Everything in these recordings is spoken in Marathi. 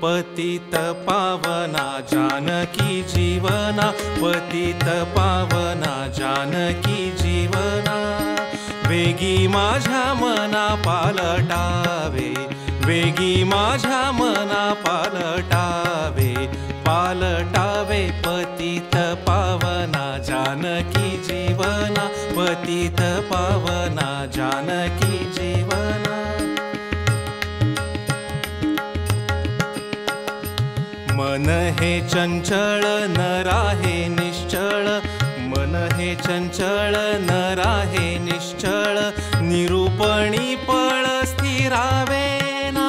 पतित पावना जानकी जीवना, पतित पावना जानकी जीवना। वेगी माझ्या मना पालटावे, वेगी माझ्या मना पालटावे, पालटावे पतित पावना जानकी जीवना, पतित पावना जानकी जीवना। मन हे चंचल न राहे निश्चल, मन हे चंचल न राहे निश्चल, निरूपणी पळ स्थिरावेना।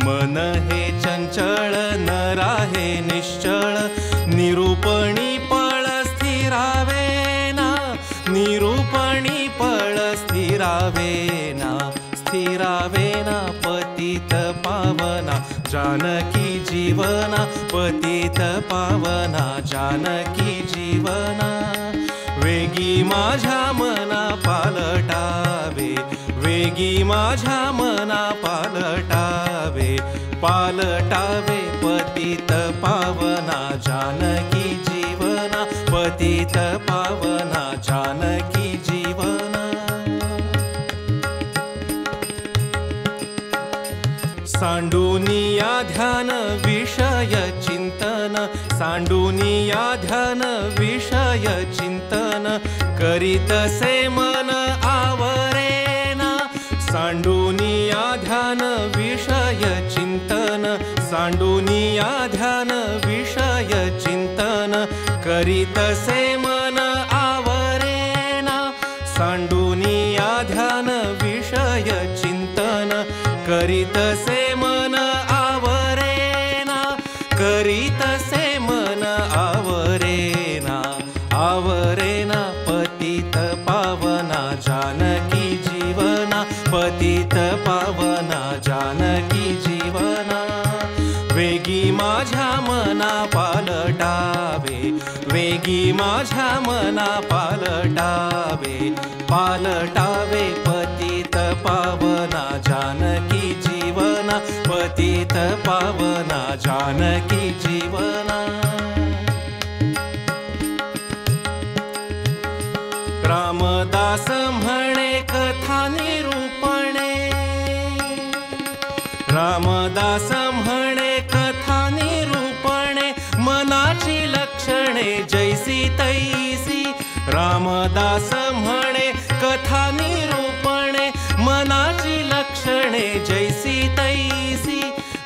मन हे चंचल न राहे निश्चल, निरूपणी पळ स्थिरावेना, निरूपणी पळ स्थिरावेना, स्थिरावेना पतित पावना जानकी जीवना, पतित पावना जानकी जीवना। वेगी माझ्या मना पालटावे, वेगी माझ्या मना पालटावे, पालटावे पतित पावना जानकी जीवना, पतित पावना जानकी जीवना। सांडूनिया ध्यान विषय चिंतन, सांडूनिया ध्यान विषय चिंतन, करीतसे मन आवरेना। सांडूनिया ध्यान विषय चिंतन, सांडूनिया ध्यान विषय चिंतन, करीतसे मन आवरेना। सांडूनिया ध्यान विषय चिंतन, करीतसे मन आवरेना, करीतसे मन आवरेना, आवरेना पतित पावना जानकी जीवना, पतित पावना जानकी जीवना। वेगी माझ्या मना पालटावे, वेगी माझ्या मना पालटावे, पालटावे पतित पावना जानकी जीवना, पतित पावना जानकी जीवना। रामदास म्हणे कथा निरूपणे, रामदास म्हणे कथा निरूपणे, मनाची लक्षणे जैसी तैसी। रामदास म्हणे कथा निरूपणे, मनाची लक्षणे जैसी तैसी,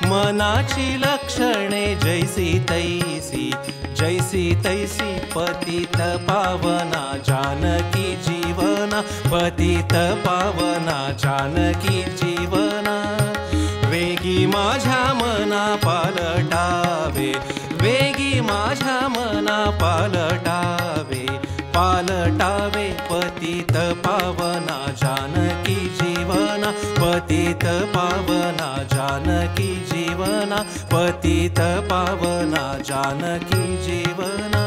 मनाची लक्षणे जैसी तैसी, जैसी तैसी पतित पावना जानकी जीवना, पतित पावना जानकी जीवना। वेगी माझ्या मना पालटावे, वेगी माझ्या मना पालटावे, पालटावे पतित पावना जानकी जीवना, पतित पावना जानकी जीवना, पतित पावना जानकी जीवना।